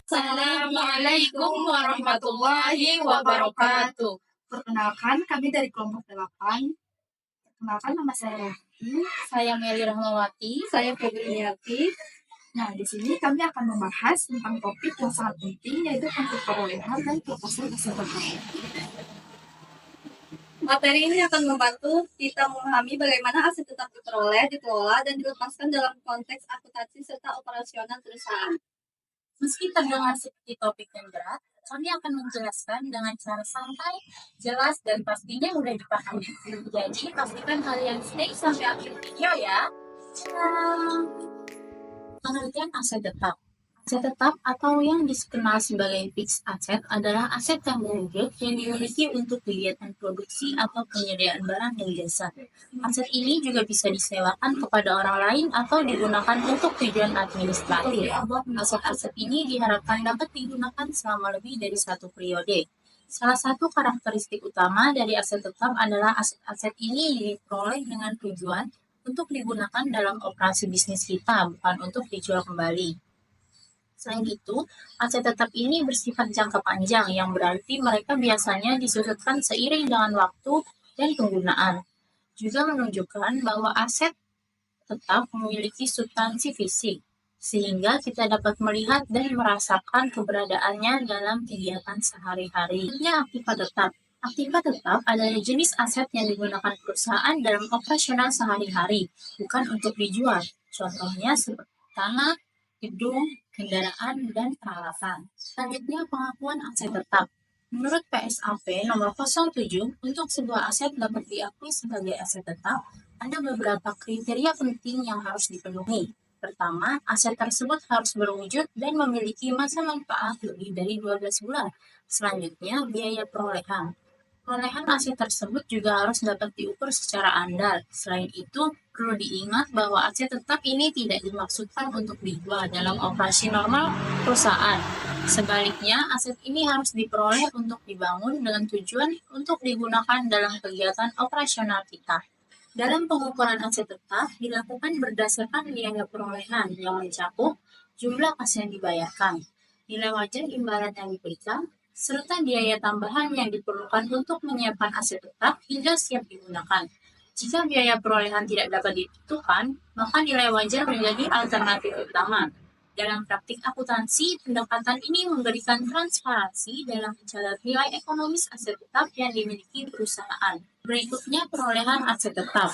Assalamualaikum warahmatullahi wabarakatuh. Perkenalkan, kami dari kelompok 8. Perkenalkan, nama saya Raffi. Saya Meli Rahmawati. Saya Febriati. Nah, di sini kami akan membahas tentang topik yang sangat penting, yaitu konflik perolehan dan pelepasan aset tetap. Materi ini akan membantu kita memahami bagaimana aset tetap diperoleh, dikelola, dan dilepaskan dalam konteks akuntansi serta operasional perusahaan. Meski terdengar seperti topik yang berat, kami akan menjelaskan dengan cara santai, jelas, dan pastinya mudah dipahami. Jadi, pastikan kalian stay sampai akhir video ya. Pengertian aset tetap. Aset tetap atau yang dikenal sebagai fixed asset adalah aset yang berwujud yang dimiliki untuk kegiatan produksi atau penyediaan barang dan jasa. Aset ini juga bisa disewakan kepada orang lain atau digunakan untuk tujuan administratif. Aset-aset ini diharapkan dapat digunakan selama lebih dari satu periode. Salah satu karakteristik utama dari aset tetap adalah aset-aset ini diperoleh dengan tujuan untuk digunakan dalam operasi bisnis kita, bukan untuk dijual kembali. Selain itu, aset tetap ini bersifat jangka panjang, yang berarti mereka biasanya disusutkan seiring dengan waktu dan penggunaan. Juga menunjukkan bahwa aset tetap memiliki substansi fisik, sehingga kita dapat melihat dan merasakan keberadaannya dalam kegiatan sehari-hari. Aktiva tetap. Aktiva tetap adalah jenis aset yang digunakan perusahaan dalam operasional sehari-hari, bukan untuk dijual. Contohnya seperti tanah, gedung, kendaraan, dan peralatan. Selanjutnya, pengakuan aset tetap. Menurut PSAP nomor 07, untuk sebuah aset dapat diakui sebagai aset tetap, ada beberapa kriteria penting yang harus dipenuhi. Pertama, aset tersebut harus berwujud dan memiliki masa manfaat lebih dari 12 bulan. Selanjutnya, biaya perolehan. Perolehan aset tersebut juga harus dapat diukur secara andal. Selain itu, perlu diingat bahwa aset tetap ini tidak dimaksudkan untuk dijual dalam operasi normal perusahaan. Sebaliknya, aset ini harus diperoleh untuk dibangun dengan tujuan untuk digunakan dalam kegiatan operasional kita. Dalam pengukuran aset tetap dilakukan berdasarkan biaya perolehan yang mencakup jumlah kas yang dibayarkan, nilai wajar imbalan yang diberikan, serta biaya tambahan yang diperlukan untuk menyiapkan aset tetap hingga siap digunakan. Jika biaya perolehan tidak dapat ditentukan, maka nilai wajar menjadi alternatif utama. Dalam praktik akuntansi, pendekatan ini memberikan transparansi dalam mencatat nilai ekonomis aset tetap yang dimiliki perusahaan. Berikutnya, perolehan aset tetap.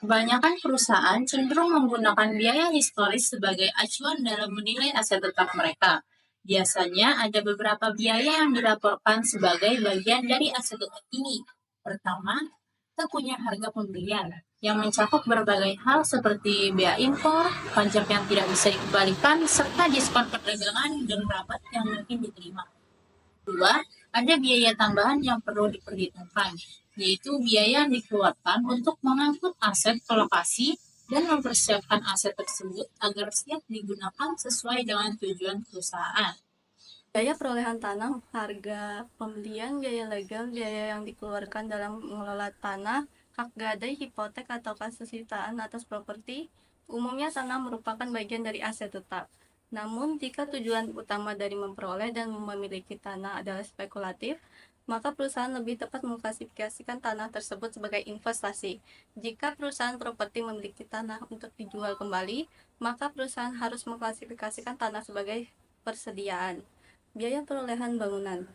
Kebanyakan perusahaan cenderung menggunakan biaya historis sebagai acuan dalam menilai aset tetap mereka. Biasanya ada beberapa biaya yang dilaporkan sebagai bagian dari aset tetap ini. Pertama, kita punya harga pembelian yang mencakup berbagai hal seperti biaya impor, pajak yang tidak bisa dikembalikan, serta diskon perdagangan dan rabat yang mungkin diterima. Kedua, ada biaya tambahan yang perlu diperhitungkan, yaitu biaya yang dikeluarkan untuk mengangkut aset ke lokasi dan mempersiapkan aset tersebut agar siap digunakan sesuai dengan tujuan perusahaan. Biaya perolehan tanah, harga pembelian, biaya legal, biaya yang dikeluarkan dalam mengelola tanah, hak gadai, hipotek atau kesusitaan atas properti, umumnya tanah merupakan bagian dari aset tetap. Namun, jika tujuan utama dari memperoleh dan memiliki tanah adalah spekulatif, maka perusahaan lebih tepat mengklasifikasikan tanah tersebut sebagai investasi. Jika perusahaan properti memiliki tanah untuk dijual kembali, maka perusahaan harus mengklasifikasikan tanah sebagai persediaan. Biaya perolehan bangunan,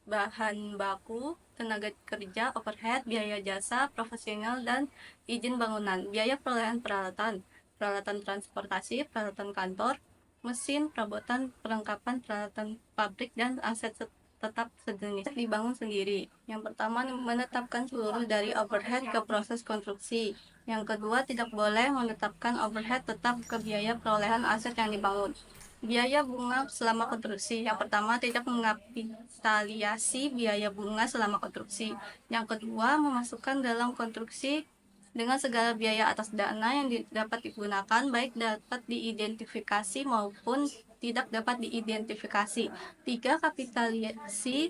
bahan baku, tenaga kerja, overhead, biaya jasa, profesional, dan izin bangunan. Biaya perolehan peralatan, peralatan transportasi, peralatan kantor, mesin, perabotan, perlengkapan, peralatan pabrik, dan aset tetap sejenis dibangun sendiri. Yang pertama, menetapkan seluruh dari overhead ke proses konstruksi. Yang kedua, tidak boleh menetapkan overhead tetap ke biaya perolehan aset yang dibangun. Biaya bunga selama konstruksi. Yang pertama, tidak mengapitalisasi biaya bunga selama konstruksi. Yang kedua, memasukkan dalam konstruksi dengan segala biaya atas dana yang dapat digunakan, baik dapat diidentifikasi maupun tidak dapat diidentifikasi. 3. Kapitalisasi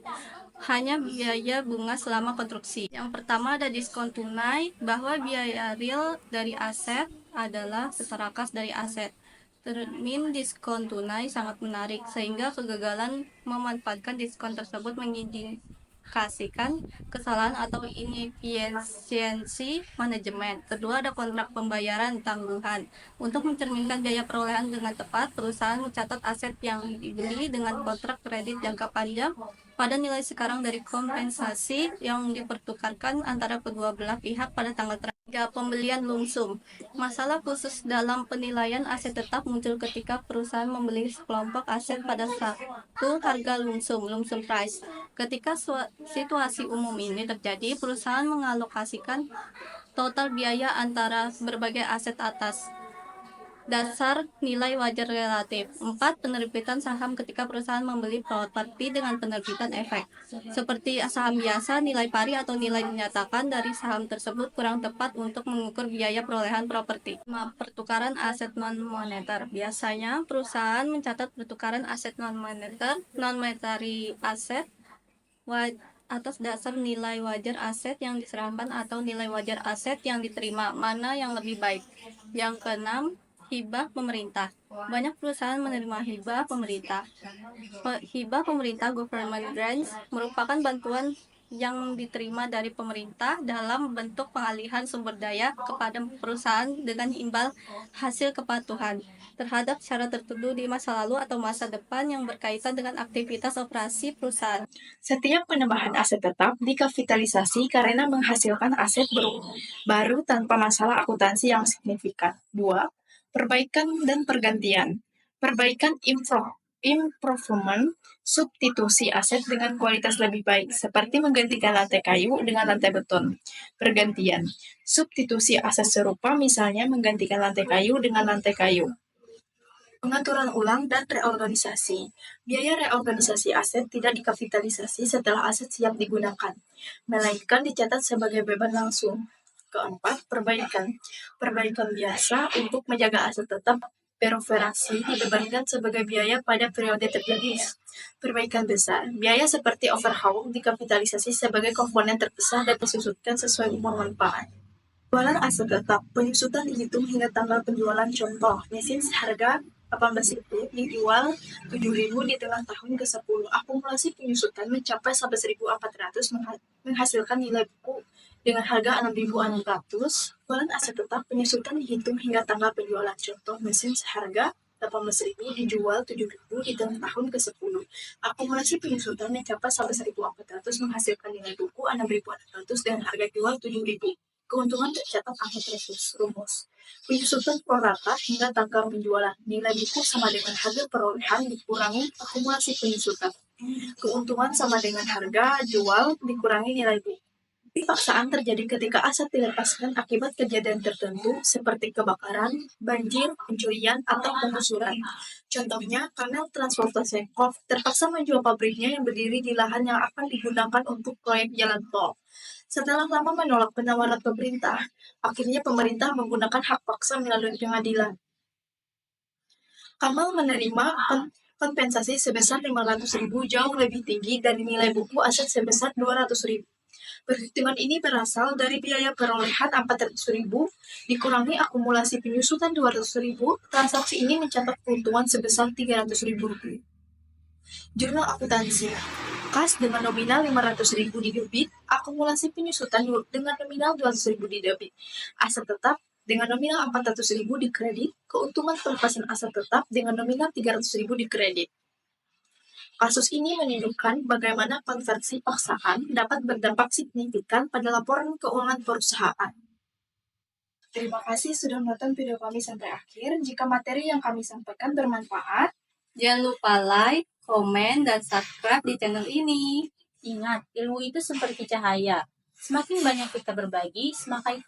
hanya biaya bunga selama konstruksi. Yang pertama ada diskon tunai, bahwa biaya real dari aset adalah setara kas dari aset. Termin diskon tunai sangat menarik, sehingga kegagalan memanfaatkan diskon tersebut mengindikasikan kesalahan atau inefisiensi manajemen. Kedua, ada kontrak pembayaran tangguhan. Untuk mencerminkan biaya perolehan dengan tepat, perusahaan mencatat aset yang dibeli dengan kontrak kredit jangka panjang pada nilai sekarang dari kompensasi yang dipertukarkan antara kedua belah pihak pada tanggal terakhir. Pembelian lumsum. Masalah khusus dalam penilaian aset tetap muncul ketika perusahaan membeli sekelompok aset pada satu harga lumsum price. Ketika situasi umum ini terjadi, perusahaan mengalokasikan total biaya antara berbagai aset atas dasar nilai wajar relatif. 4. Penerbitan saham ketika perusahaan membeli properti dengan penerbitan efek. Seperti saham biasa, nilai pari atau nilai dinyatakan dari saham tersebut kurang tepat untuk mengukur biaya perolehan properti. 5. Pertukaran aset non-moneter. Biasanya, perusahaan mencatat pertukaran aset non-moneter, non-monetary asset, atas dasar nilai wajar aset yang diserahkan atau nilai wajar aset yang diterima. Mana yang lebih baik? Yang keenam, hibah pemerintah. Banyak perusahaan menerima hibah pemerintah. Hibah pemerintah government grants merupakan bantuan yang diterima dari pemerintah dalam bentuk pengalihan sumber daya kepada perusahaan dengan imbal hasil kepatuhan terhadap syarat tertentu di masa lalu atau masa depan yang berkaitan dengan aktivitas operasi perusahaan. Setiap penambahan aset tetap dikapitalisasi karena menghasilkan aset baru tanpa masalah akuntansi yang signifikan. 2. Perbaikan dan pergantian. Perbaikan improvement, substitusi aset dengan kualitas lebih baik, seperti menggantikan lantai kayu dengan lantai beton. Pergantian, substitusi aset serupa, misalnya menggantikan lantai kayu dengan lantai kayu. Pengaturan ulang dan reorganisasi. Biaya reorganisasi aset tidak dikapitalisasi setelah aset siap digunakan, melainkan dicatat sebagai beban langsung. Keempat, perbaikan. Perbaikan biasa untuk menjaga aset tetap beroperasi dibebankan sebagai biaya pada periode terjadi perbaikan besar. Biaya seperti overhaul dikapitalisasi sebagai komponen terpisah dan disusutkan sesuai umur manfaat. Penjualan aset tetap. Penyusutan dihitung hingga tanggal penjualan. Contoh, mesin seharga 18.000 dijual 7.000 di tengah tahun ke-10. Akumulasi penyusutan mencapai 11.400 menghasilkan nilai buku dengan harga 6.600. Penjualan aset tetap penyusutan dihitung hingga tanggal penjualan. Contoh, mesin seharga 18.000 dijual 7.000 di tengah tahun ke-10. Akumulasi penyusutan mencapai 11.400 menghasilkan nilai buku 6.600 dengan harga jual 7.000. Keuntungan tercatat angka presis. Rumus. Penyusutan prorata hingga tanggal penjualan. Nilai buku sama dengan harga perolehan dikurangi akumulasi penyusutan. Keuntungan sama dengan harga jual dikurangi nilai buku. Paksaan terjadi ketika aset dilepaskan akibat kejadian tertentu seperti kebakaran, banjir, pencurian, atau penggusuran. Contohnya, Kanal Transportasi Corp terpaksa menjual pabriknya yang berdiri di lahan yang akan digunakan untuk proyek jalan tol. Setelah lama menolak penawaran pemerintah, akhirnya pemerintah menggunakan hak paksa melalui pengadilan. Kamal menerima kompensasi sebesar 500.000 jauh lebih tinggi dari nilai buku aset sebesar 200.000. Perhitungan ini berasal dari biaya perolehan 400.000 dikurangi akumulasi penyusutan 200.000. Transaksi ini mencatat keuntungan sebesar 300.000. Jurnal akuntansi. Kas dengan nominal 500.000 di debit, akumulasi penyusutan dengan nominal 200.000 di debit. Aset tetap dengan nominal 400.000 di kredit, keuntungan pelepasan aset tetap dengan nominal 300.000 di kredit. Kasus ini menunjukkan bagaimana konversi paksaan dapat berdampak signifikan pada laporan keuangan perusahaan. Terima kasih sudah menonton video kami sampai akhir. Jika materi yang kami sampaikan bermanfaat, Jangan lupa like, komen, dan subscribe di channel ini. Ingat, ilmu itu seperti cahaya. Semakin banyak kita berbagi,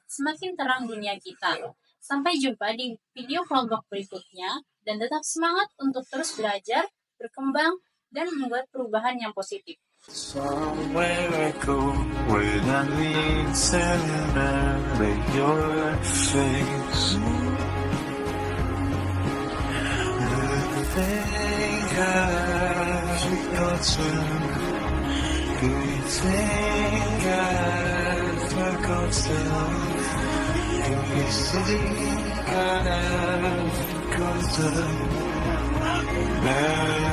semakin terang dunia kita. Sampai jumpa di video vlog berikutnya, dan tetap semangat untuk terus belajar, berkembang, dan membuat perubahan yang positif. Somewhere I go where I listen and your face. The thing I forgot to, the thing I forgot to, the thing I closer. Now